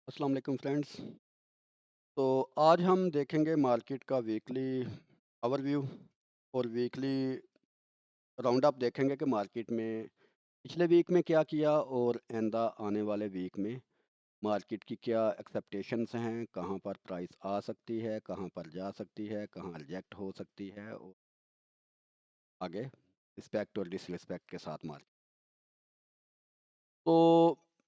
अस्सलाम वालेकुम फ्रेंड्स। तो आज हम देखेंगे मार्केट का वीकली ओवरव्यू और वीकली राउंड अप देखेंगे कि मार्केट में पिछले वीक में क्या किया और आइंदा आने वाले वीक में मार्केट की क्या एक्सपेक्टेशंस हैं, कहाँ पर प्राइस आ सकती है, कहाँ पर जा सकती है, कहाँ रिजेक्ट हो सकती है और आगे रिस्पेक्ट और डिसरिस्पेक्ट के साथ मार्केट। तो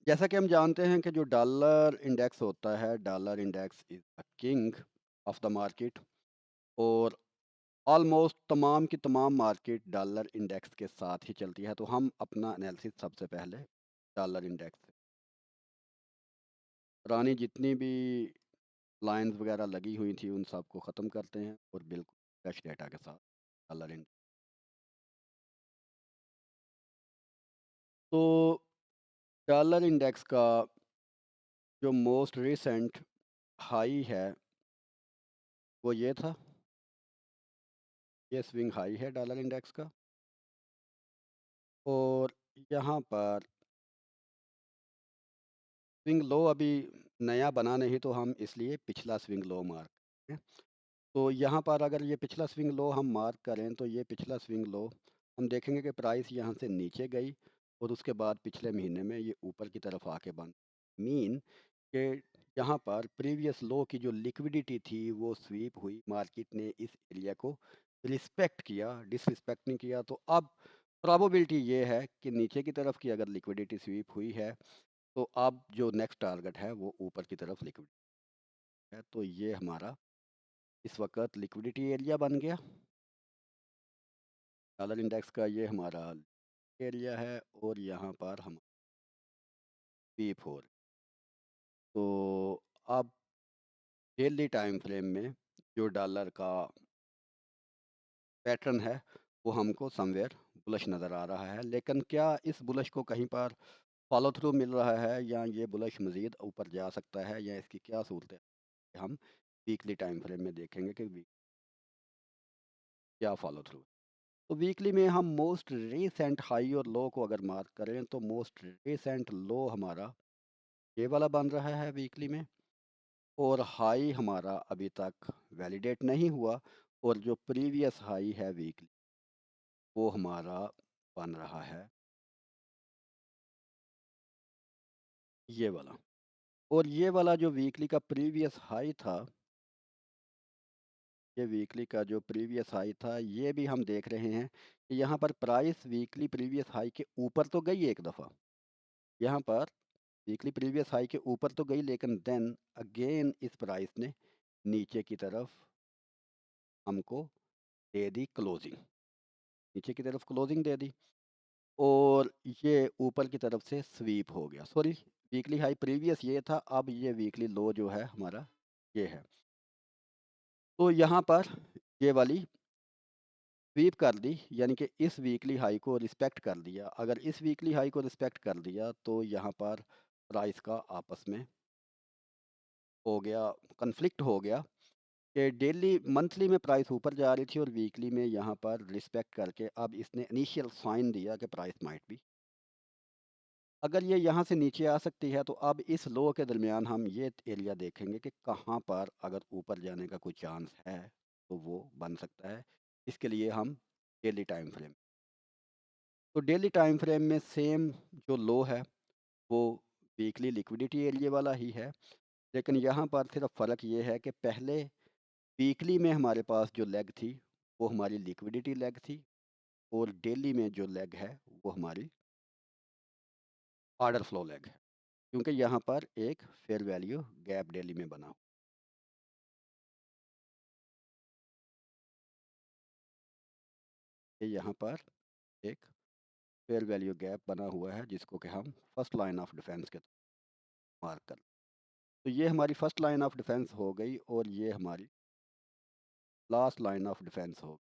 जैसा कि हम जानते हैं कि जो डॉलर इंडेक्स होता है, dollar index is the king of the market और ऑलमोस्ट तमाम की तमाम मार्केट डॉलर इंडेक्स के साथ ही चलती है। तो हम अपना एनालिसिस सबसे पहले डॉलर इंडेक्स से पुरानी जितनी भी लाइंस वगैरह लगी हुई थी उन सब को ख़त्म करते हैं और बिल्कुल फ्रेश डेटा के साथ डॉलर इंडेक्स। तो डॉलर इंडेक्स का जो मोस्ट रिसेंट हाई है वो ये था। ये स्विंग हाई है डॉलर इंडेक्स का और यहाँ पर स्विंग लो अभी नया बना नहीं तो हम इसलिए पिछला स्विंग लो मार्क करें। तो यहाँ पर अगर ये पिछला स्विंग लो हम मार्क करें तो ये पिछला स्विंग लो हम देखेंगे कि प्राइस यहाँ से नीचे गई और उसके बाद पिछले महीने में ये ऊपर की तरफ आके बंद मीन कि यहाँ पर प्रीवियस लो की जो लिक्विडिटी थी वो स्वीप हुई, मार्केट ने इस एरिया को रिस्पेक्ट किया, डिसरिस्पेक्ट नहीं किया। तो अब प्रोबेबिलिटी ये है कि नीचे की तरफ की अगर लिक्विडिटी स्वीप हुई है तो अब जो नेक्स्ट टारगेट है वो ऊपर की तरफ लिक्विडिटी है। तो ये हमारा इस वक्त लिक्विडिटी एरिया बन गया। डॉलर इंडेक्स का ये हमारा एरिया है और यहाँ पर हम P4। तो अब डेली टाइम फ्रेम में जो डॉलर का पैटर्न है वो हमको समवेयर बुलिश नज़र आ रहा है, लेकिन क्या इस बुलिश को कहीं पर फॉलो थ्रू मिल रहा है या ये बुलिश मज़ीद ऊपर जा सकता है या इसकी क्या सूरत है, हम वीकली टाइम फ्रेम में देखेंगे कि वीक क्या फॉलो थ्रू है। तो वीकली में हम मोस्ट रीसेंट हाई और लो को अगर मार्क करें तो मोस्ट रीसेंट लो हमारा ये वाला बन रहा है वीकली में और हाई हमारा अभी तक वैलिडेट नहीं हुआ और जो प्रीवियस हाई है वीकली वो हमारा बन रहा है ये वाला। और ये वाला जो वीकली का प्रीवियस हाई था, ये वीकली का जो प्रीवियस हाई था ये भी हम देख रहे हैं कि यहाँ पर प्राइस वीकली प्रीवियस हाई के ऊपर तो गई एक दफ़ा, यहाँ पर वीकली प्रीवियस हाई के ऊपर तो गई लेकिन देन अगेन इस प्राइस ने नीचे की तरफ हमको दे दी क्लोजिंग, नीचे की तरफ क्लोजिंग दे दी और ये ऊपर की तरफ से स्वीप हो गया। सॉरी, वीकली हाई प्रीवियस ये था, अब ये वीकली लो जो है हमारा ये है। तो यहाँ पर ये वाली स्वीप कर दी यानी कि इस वीकली हाई को रिस्पेक्ट कर दिया। अगर इस वीकली हाई को रिस्पेक्ट कर दिया तो यहाँ पर प्राइस का आपस में हो गया, कन्फ्लिक्ट हो गया कि डेली मंथली में प्राइस ऊपर जा रही थी और वीकली में यहाँ पर रिस्पेक्ट करके अब इसने इनिशियल साइन दिया कि प्राइस माइट भी अगर ये यहाँ से नीचे आ सकती है तो अब इस लो के दरमियान हम ये एरिया देखेंगे कि कहाँ पर अगर ऊपर जाने का कोई चांस है तो वो बन सकता है। इसके लिए हम डेली टाइम फ्रेम, तो डेली टाइम फ्रेम में सेम जो लो है वो वीकली लिक्विडिटी एरिया वाला ही है, लेकिन यहाँ पर सिर्फ फ़र्क ये है कि पहले वीकली में हमारे पास जो लेग थी वो हमारी लिक्विडिटी लेग थी और डेली में जो लेग है वो हमारी ऑर्डर फ्लो लेग है, क्योंकि यहाँ पर एक फेयर वैल्यू गैप डेली में बना ये यहाँ पर एक फेयर वैल्यू गैप बना हुआ है जिसको कि हम फर्स्ट लाइन ऑफ डिफेंस के मार्क कर। तो ये हमारी फर्स्ट लाइन ऑफ डिफेंस हो गई और ये हमारी लास्ट लाइन ऑफ डिफेंस हो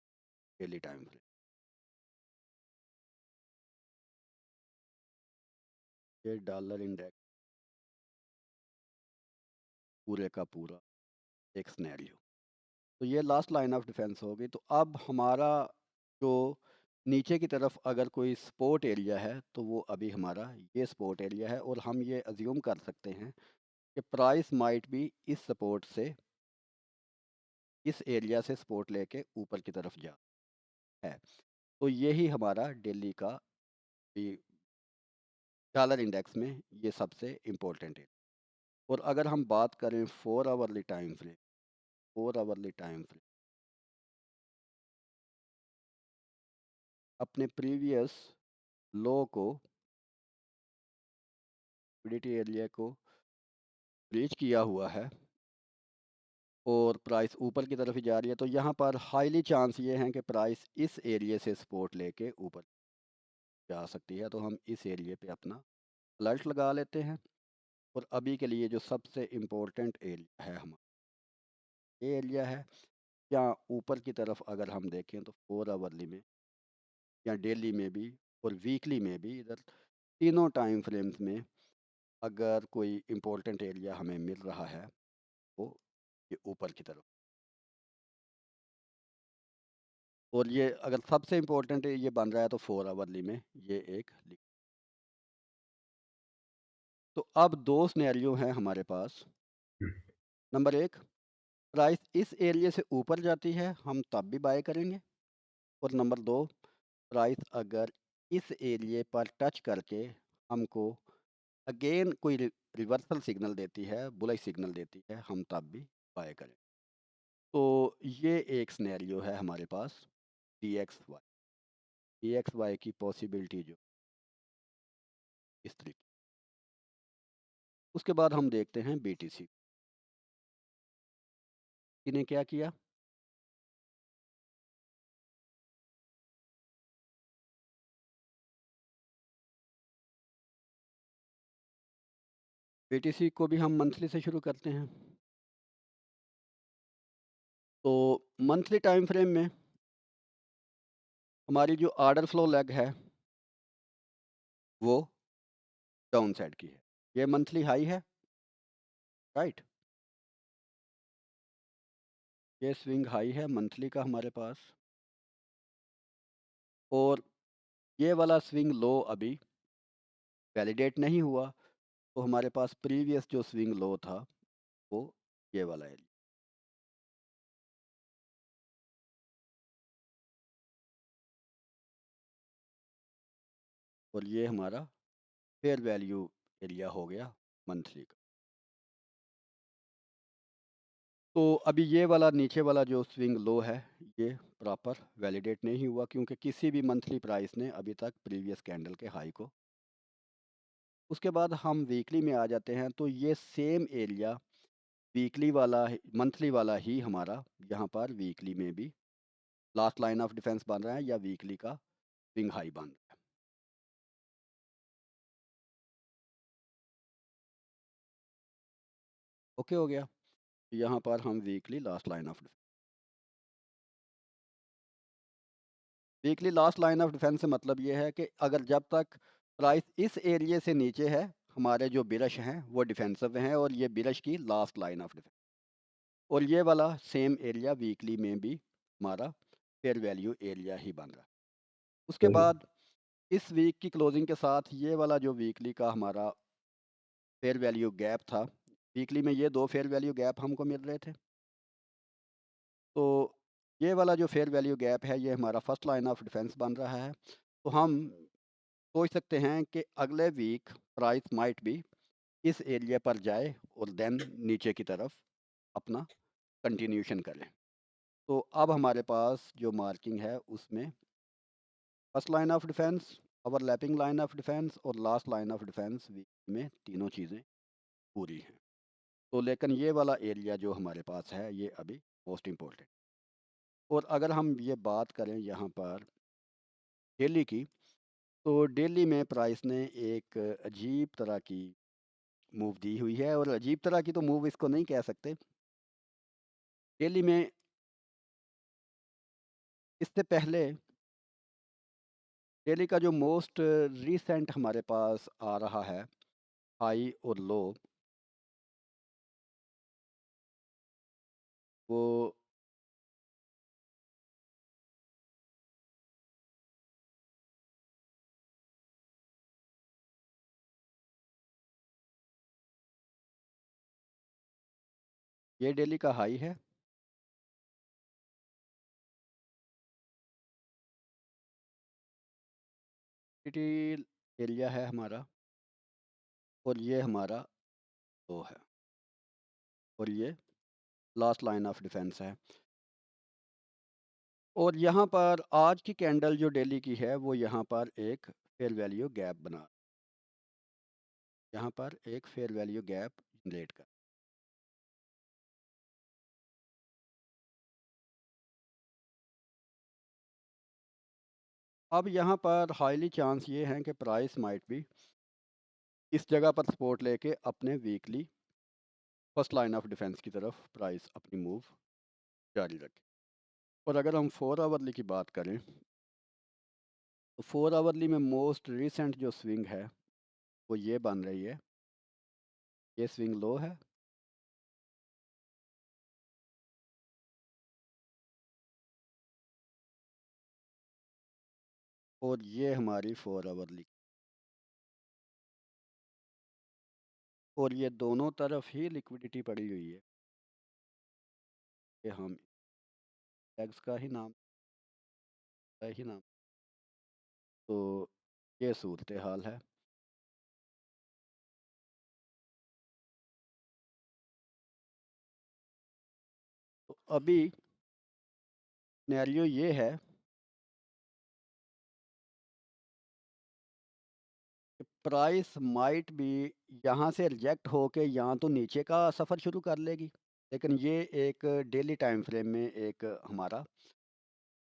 डेली टाइम फ्रेम। ये डॉलर इंडेक्स पूरे का पूरा एक सिनेरियो, तो ये लास्ट लाइन ऑफ डिफेंस हो गई। तो अब हमारा जो नीचे की तरफ अगर कोई सपोर्ट एरिया है तो वो अभी हमारा ये सपोर्ट एरिया है और हम ये अज्यूम कर सकते हैं कि प्राइस माइट भी इस सपोर्ट से, इस एरिया से सपोर्ट लेके ऊपर की तरफ जा है। तो यही हमारा डेली का भी डॉलर इंडेक्स में ये सबसे इम्पोर्टेंट है। और अगर हम बात करें 4 hourly time frame, 4 hourly time frame अपने प्रीवियस लो को, लिक्विडिटी एरिया को ब्रीच किया हुआ है और प्राइस ऊपर की तरफ ही जा रही है, तो यहाँ पर हाईली चांस ये है कि प्राइस इस एरिया से सपोर्ट लेके ऊपर जा सकती है। तो हम इस एरिया पे अपना अलर्ट लगा लेते हैं। और अभी के लिए जो सबसे इम्पोर्टेंट एरिया है हमारा, ये एरिया है। या ऊपर की तरफ अगर हम देखें तो 4 आवरली में या डेली में भी और वीकली में भी, इधर तीनों टाइम फ्रेम्स में अगर कोई इम्पोर्टेंट एरिया हमें मिल रहा है तो ये ऊपर की तरफ। और ये अगर सबसे इम्पोर्टेंट ये बन रहा है तो 4 आवरली में ये एक तो अब दो सिनेरियो हैं हमारे पास। नंबर एक, प्राइस इस एरिया से ऊपर जाती है, हम तब भी बाय करेंगे। और नंबर दो, प्राइस अगर इस एरिया पर टच करके हमको अगेन कोई रिवर्सल सिग्नल देती है, बुलिश सिग्नल देती है, हम तब भी बाय करें। तो ये एक सिनेरियो है हमारे पास D X Y. D X Y की पॉसिबिलिटी जो इस तरीके। उसके बाद हम देखते हैं बी टी सी ने क्या किया। बी टी सी को भी हम मंथली से शुरू करते हैं। तो मंथली टाइम फ्रेम में हमारी जो ऑर्डर फ्लो लेग है वो डाउन साइड की है। ये मंथली हाई है, राइट। ये स्विंग हाई है मंथली का हमारे पास। और ये वाला स्विंग लो अभी वैलिडेट नहीं हुआ, तो हमारे पास प्रीवियस जो स्विंग लो था वो ये वाला एरिया। और ये हमारा फेयर वैल्यू एरिया हो गया मंथली का। तो अभी ये वाला नीचे वाला जो स्विंग लो है ये प्रॉपर वैलिडेट नहीं हुआ, क्योंकि किसी भी मंथली प्राइस ने अभी तक प्रीवियस कैंडल के हाई को। उसके बाद हम वीकली में आ जाते हैं, तो ये सेम एरिया वीकली वाला मंथली वाला ही हमारा यहाँ पर वीकली में भी लास्ट लाइन ऑफ डिफेंस बन रहा है या वीकली का स्विंग हाई बन रहा है। ओके हो गया। यहाँ पर हम weekly last line of weekly last line of defence से मतलब ये है कि अगर जब तक प्राइस इस एरिया से नीचे है, हमारे जो बिरश हैं वो डिफेंसिव हैं और ये बिरश की लास्ट लाइन ऑफ डिफेंस। और ये वाला सेम एरिया वीकली में भी हमारा फेयर वैल्यू एरिया ही बन रहा है। उसके बाद इस वीक की क्लोजिंग के साथ ये वाला जो वीकली का हमारा फेयर वैल्यू गैप था, वीकली में ये दो फेयर वैल्यू गैप हमको मिल रहे थे। तो ये वाला जो फेयर वैल्यू गैप है ये हमारा फर्स्ट लाइन ऑफ डिफेंस बन रहा है। तो हम सोच सकते हैं कि अगले वीक प्राइस माइट भी इस एरिया पर जाए और देन नीचे की तरफ अपना कंटिन्यूशन करें। तो अब हमारे पास जो मार्किंग है उसमें first line of defence, overlapping line of defence और last line of defence week में तीनों चीज़ें पूरी हैं। तो लेकिन ये वाला एरिया जो हमारे पास है ये अभी मोस्ट इम्पोर्टेंट। और अगर हम ये बात करें यहाँ पर डेली की, तो डेली में प्राइस ने एक अजीब तरह की मूव दी हुई है। और अजीब तरह की तो मूव इसको नहीं कह सकते। डेली में इससे पहले डेली का जो मोस्ट रीसेंट हमारे पास आ रहा है हाई और लो, वो ये डेली का हाई है, लिक्विडिटी एरिया है हमारा, और ये हमारा लो है, और ये लास्ट लाइन ऑफ डिफेंस है। और यहाँ पर आज की कैंडल जो डेली की है वो यहाँ पर एक फेयर वैल्यू गैप बना, यहाँ पर एक फेयर वैल्यू गैप जनरेट कर। अब यहाँ पर हाईली चांस ये हैं कि प्राइस माइट भी इस जगह पर सपोर्ट लेके अपने weekly first line of defence की तरफ प्राइस अपनी मूव जारी रखे। और अगर हम 4 आवरली की बात करें तो 4 आवरली में मोस्ट रिसेंट जो स्विंग है वो ये बन रही है, ये स्विंग लो है, और ये हमारी 4 आवरली, और ये दोनों तरफ ही लिक्विडिटी पड़ी हुई है। ये हम टैग्स का ही नाम, तो ये सूरत हाल है। तो अभी सिनेरियो ये है कि प्राइस माइट भी यहाँ से रिजेक्ट होके यहाँ तो नीचे का सफ़र शुरू कर लेगी, लेकिन ये एक डेली टाइम फ्रेम में एक हमारा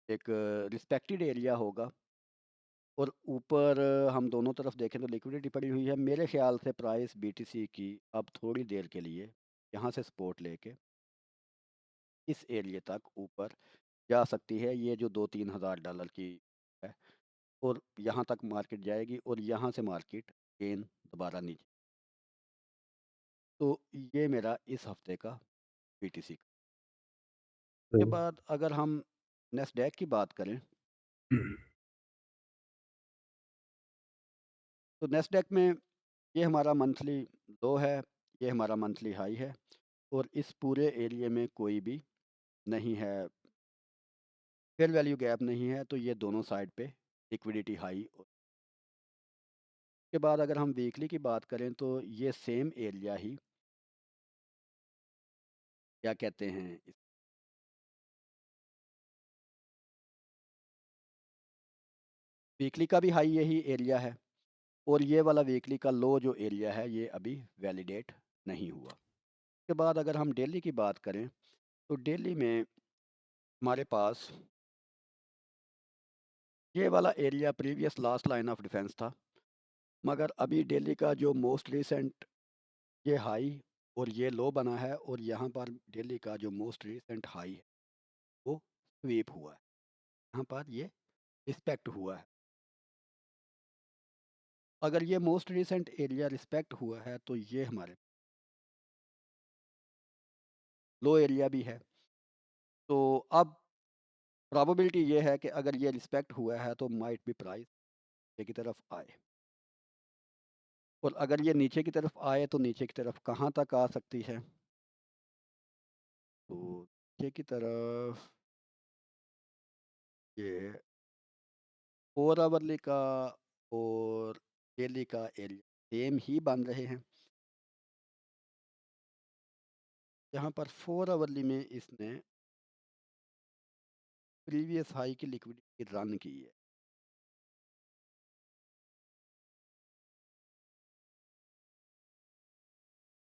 एक रिस्पेक्टेड एरिया होगा। और ऊपर हम दोनों तरफ देखें तो लिक्विडिटी पड़ी हुई है। मेरे ख्याल से प्राइस बीटीसी की अब थोड़ी देर के लिए यहाँ से सपोर्ट लेके इस एरिया तक ऊपर जा सकती है। ये जो 2-3 हज़ार डॉलर की है, और यहाँ तक मार्केट जाएगी, और यहाँ से मार्केट गेन दोबारा नीचे। तो ये मेरा इस हफ्ते का बीटीसी का। तो के बाद अगर हम नेस्डैक की बात करें हुँ, तो नेस्डैक में ये हमारा मंथली लो है, ये हमारा मंथली हाई है, और इस पूरे एरिया में कोई भी नहीं है, फेयर वैल्यू गैप नहीं है, तो ये दोनों साइड पे लिक्विडिटी हाई। के बाद अगर हम वीकली की बात करें तो ये सेम एरिया ही क्या कहते हैं वीकली का भी हाई यही एरिया है, और ये वाला वीकली का लो जो एरिया है ये अभी वैलिडेट नहीं हुआ। के बाद अगर हम डेली की बात करें तो डेली में हमारे पास ये वाला area previous last line of defence था, मगर अभी डेली का जो मोस्ट रिसेंट ये हाई और ये लो बना है, और यहाँ पर डेली का जो मोस्ट रिसेंट हाई है वो स्वीप हुआ है, यहाँ पर ये रिस्पेक्ट हुआ है। अगर ये मोस्ट रिसेंट एरिया रिस्पेक्ट हुआ है तो ये हमारे लो एरिया भी है। तो अब प्रोबेबिलिटी ये है कि अगर ये रिस्पेक्ट हुआ है तो माइट भी प्राइस नीचे की तरफ आए, और अगर ये नीचे की तरफ आए तो नीचे की तरफ कहाँ तक आ सकती है, तो नीचे की तरफ ये 4 आवरली का और डेली का एरिया सेम ही बन रहे हैं। यहाँ पर 4 आवरली में इसने प्रीवियस हाई की लिक्विडिटी रन की है,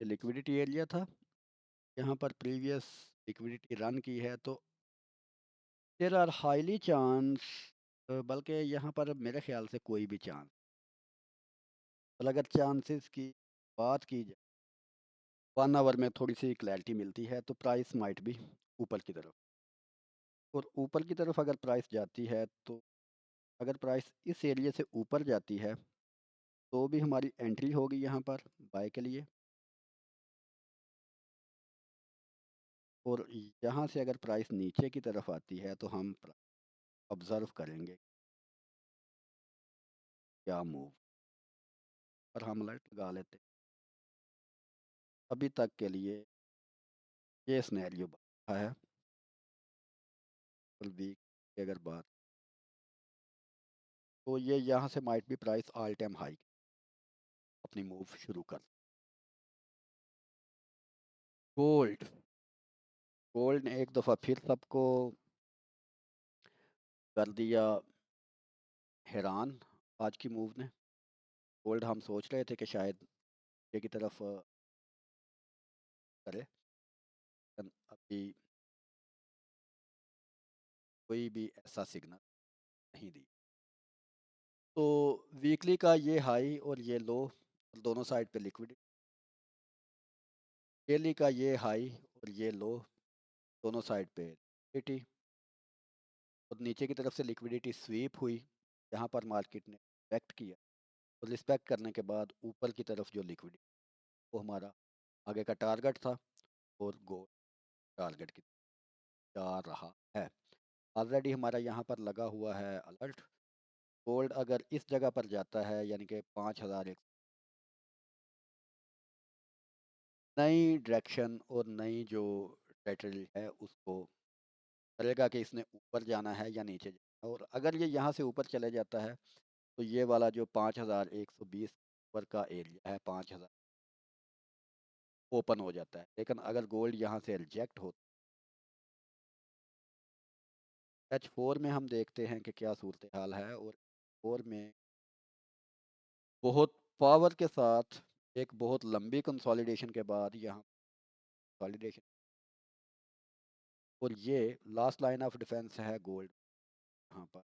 ये लिक्विडिटी एरिया था, यहाँ पर प्रीवियस लिक्विडिटी रन की है। तो देयर आर हाईली चांस, बल्कि यहाँ पर मेरे ख्याल से कोई भी चांस, और अगर चांसेस की बात की जाए 1 आवर में थोड़ी सी क्लैरिटी मिलती है तो प्राइस माइट भी ऊपर की तरफ, और ऊपर की तरफ अगर प्राइस जाती है तो अगर प्राइस इस एरिया से ऊपर जाती है तो भी हमारी एंट्री होगी यहाँ पर बाय के लिए। और यहाँ से अगर प्राइस नीचे की तरफ आती है तो हम ऑब्ज़र्व करेंगे क्या मूव, पर हम अलर्ट लगा लेते हैं। अभी तक के लिए ये सिनेरियो है। और वीक की अगर बात, तो ये यहाँ से might be price all time high अपनी मूव शुरू कर। गोल्ड, गोल्ड ने एक दफ़ा फिर सबको कर दिया हैरान आज की मूव ने। गोल्ड हम सोच रहे थे कि शायद ये की तरफ करे, अभी कोई भी ऐसा सिग्नल नहीं दी। तो वीकली का ये हाई और ये लो दोनों साइड पे लिक्विडिटी, डेली का ये हाई और ये लो दोनों साइड पे लिक्विडिटी, और नीचे की तरफ से लिक्विडिटी स्वीप हुई जहाँ पर मार्केट ने रिस्पेक्ट किया, और रिस्पेक्ट करने के बाद ऊपर की तरफ जो लिक्विडिटी, वो हमारा आगे का टारगेट था, और गोल्ड टारगेट की तरफ जा रहा है। ऑलरेडी हमारा यहाँ पर लगा हुआ है अलर्ट। गोल्ड अगर इस जगह पर जाता है यानी कि 5,001, नई डायरेक्शन और नई जो टेरिटरी है उसको करेगा कि इसने ऊपर जाना है या नीचे जाना है। और अगर ये यहाँ से ऊपर चले जाता है तो ये वाला जो 5,120 ऊपर का एरिया है 5,000 ओपन हो जाता है। लेकिन अगर गोल्ड यहाँ से रिजेक्ट हो, H4 में हम देखते हैं कि क्या सूरत हाल है। और 4 में बहुत पावर के साथ एक बहुत लंबी कंसोलिडेशन के बाद यहाँ कंसोलिडेशन, और ये लास्ट लाइन ऑफ डिफेंस है गोल्ड। यहाँ पर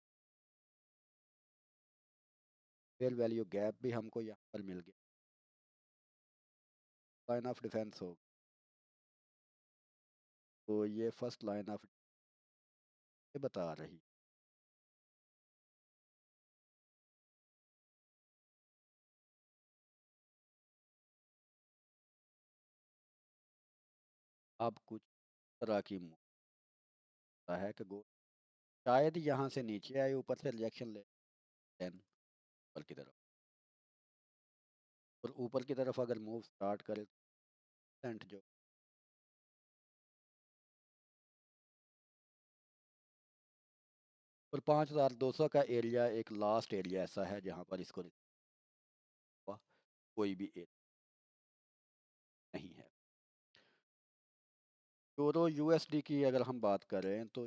फेयर वैल्यू गैप भी हमको यहाँ पर मिल गया, लाइन ऑफ डिफेंस हो, तो ये फर्स्ट लाइन ऑफ बता रही। अब कुछ तरह की होता है कि गोल्ड शायद यहाँ से नीचे आए, ऊपर से रिजेक्शन ले 10 ऊपर की तरफ, और ऊपर की तरफ अगर मूव स्टार्ट करे सेंट जो, और 5,200 का एरिया एक लास्ट एरिया ऐसा है जहाँ पर इसको कोई भी एरिया नहीं है। यूरो यूएसडी की अगर हम बात करें तो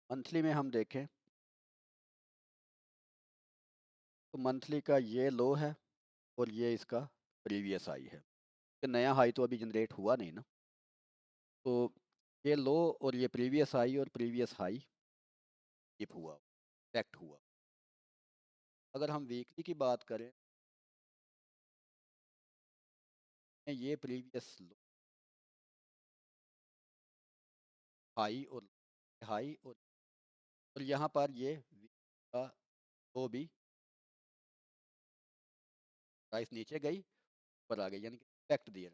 मंथली में हम देखें तो मंथली का ये लो है और ये इसका प्रीवियस हाई है। कि नया हाई तो अभी जनरेट हुआ नहीं ना, तो ये लो और ये प्रीवियस हाई और प्रीवियस हाई स्किप हुआ, करेक्ट हुआ। अगर हम वीकली की बात करें, ये प्रीवियस लो हाई और हाई, और यहाँ पर ये वीक का लो भी प्राइस नीचे गई ऊपर आ गई, यानी कि इफेक्ट दिया।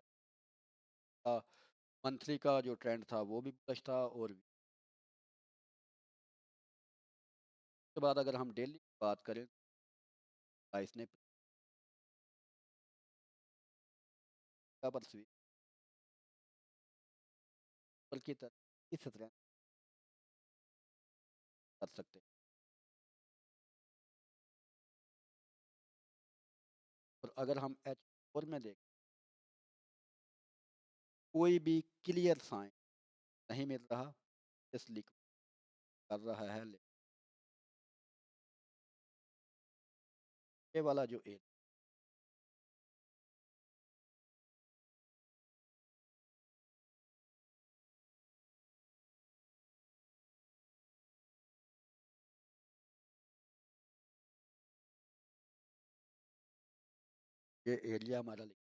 मंथली का जो ट्रेंड था वो भी bullish था, और उसके बाद अगर हम डेली की बात करें प्राइस ने पर स्विंग ऊपर की तरफ इस तरह कर सकते हैं। और अगर हम H4 में देखें, कोई भी क्लियर साइन नहीं मिल रहा, इसलिए कर रहा है ये वाला जो ये एरिया हमारा लिक्विडिटी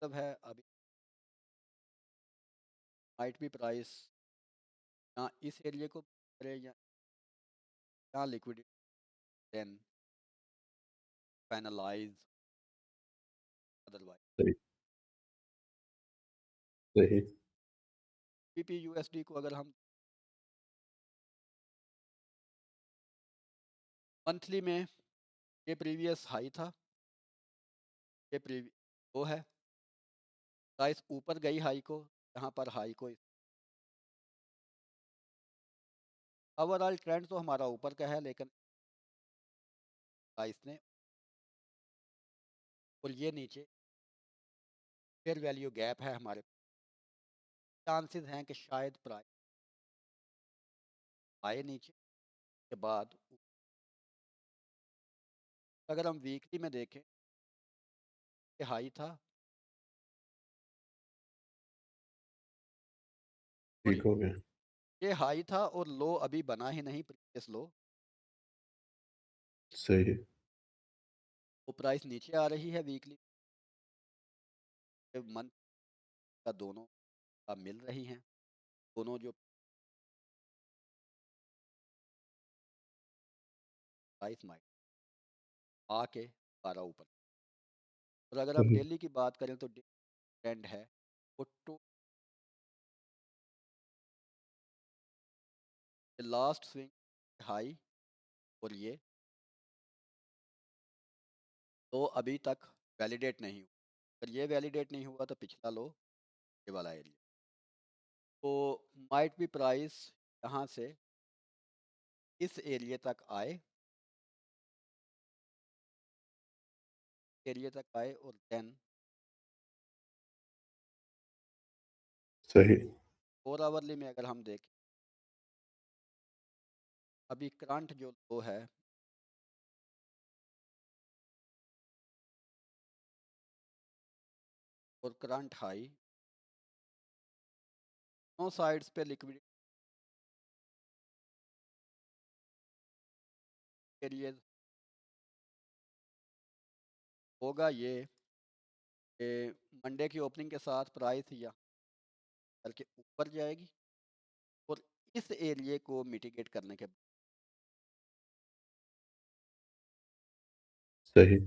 मतलब है। अभी माइट भी प्राइस या इस एरिया को करे या लिक्विडिटी देन फाइनलाइज अदरवाइज। सही। सही। पीपी यूएसडी को अगर हम मंथली में ये प्रीवियस हाई था, ये वो है, प्राइस ऊपर गई हाई को, यहाँ पर हाई को ओवरऑल ट्रेंड तो हमारा ऊपर का है, लेकिन प्राइस ने और ये नीचे फेयर वैल्यू गैप है हमारे, चांसेस हैं कि शायद प्राइस आए नीचे के बाद। अगर हम वीकली में देखें, ये हाई था और ठीक हो गया। ये हाई था और लो अभी बना ही नहीं, प्रीवियस लो, सही है। वो प्राइस नीचे आ रही है वीकली मंथ का, दोनों का मिल रही हैं, दोनों जो प्राइस माइट आके 12 ऊपर। और अगर हम सही। डेली की बात करें तो ट्रेंड है वो टू लास्ट स्विंग हाई और ये तो अभी तक वैलिडेट नहीं हुआ। अगर ये वैलिडेट नहीं हुआ तो पिछला लो ये वाला एरिया, तो माइट बी प्राइस यहाँ से इस एरिया तक आए, एरिया तक आए और देन सही। 4 आवरली में अगर हम देखें, अभी करंट जो लो है और करंट हाई, दोनों साइड्स पे लिक्विडिटी एरिया होगा ये कि मंडे की ओपनिंग के साथ प्राइस या बल्कि ऊपर जाएगी और इस एरिया को मिटिगेट करने के सही।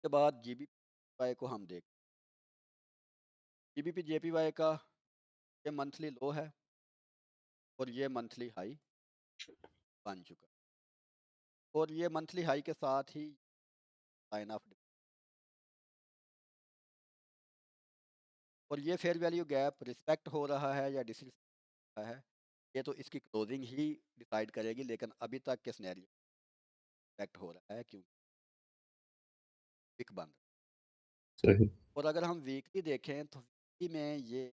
बाद जीबीपी को हम देख, जीबीपी जेपीवाई का ये मंथली लो है और ये मंथली हाई बन चुका, और ये मंथली हाई के साथ ही लाइन ऑफ, और ये फेयर वैल्यू गैप रिस्पेक्ट हो रहा है या डिसरिस्पेक्ट है, ये तो इसकी क्लोजिंग ही डिसाइड करेगी, लेकिन अभी तक के सिनेरियो रिस्पेक्ट हो रहा है क्योंकि विक बंद। सही। और अगर हम वीकली देखें तो वीकली में ये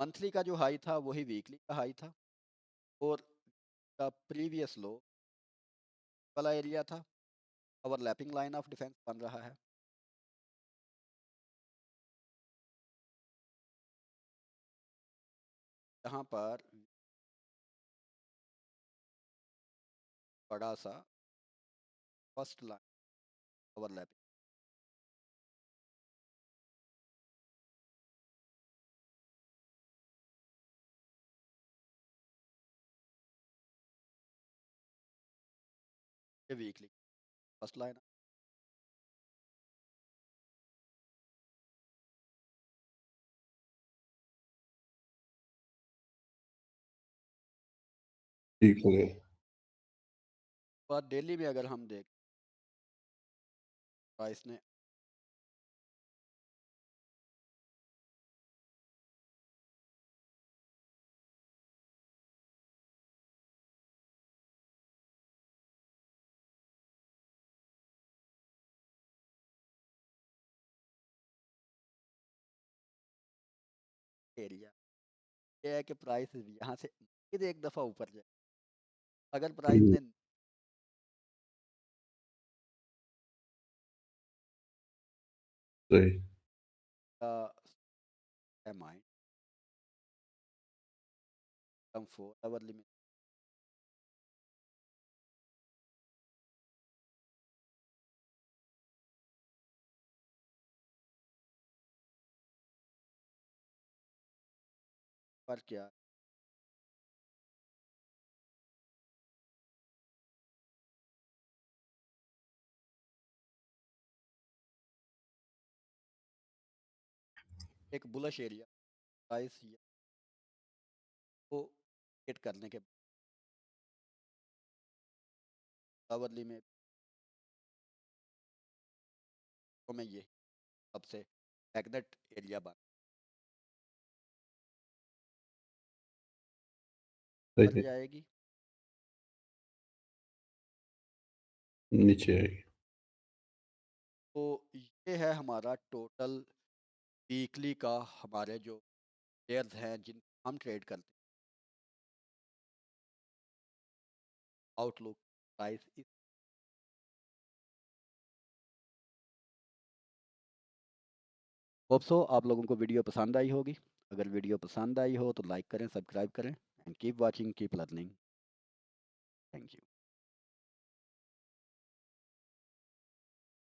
मंथली का जो हाई था वही वीकली का हाई था, और का प्रीवियस लो वाला एरिया था, ओवरलैपिंग लाइन ऑफ डिफेंस बन रहा है, जहाँ पर बड़ा सा फर्स्ट लाइन ओवरलैपिंग ये वीकली फर्स्ट लाइन, ठीक हो गया। और डेली में अगर हम देख, प्राइस ने एरिया, ये है कि प्राइस यहाँ से फिर एक दफ़ा ऊपर जाए, अगर प्राइस हम्म। ने सही। माइंड कम 4 आवर लिमिट पर क्या, एक बुलिश एरिया प्राइस को हिट करने के आवरली में तो में ये सबसे मैग्नेट एरिया बन सही। जाएगी। नीचे आएगी। तो ये है हमारा टोटल वीकली का हमारे जो शेयर्स हैं जिन हम ट्रेड करते हैं, आउटलुक प्राइस। होप सो आप लोगों को वीडियो पसंद आई होगी। अगर वीडियो पसंद आई हो तो लाइक करें, सब्सक्राइब करें and keep watching, keep learning. Thank you.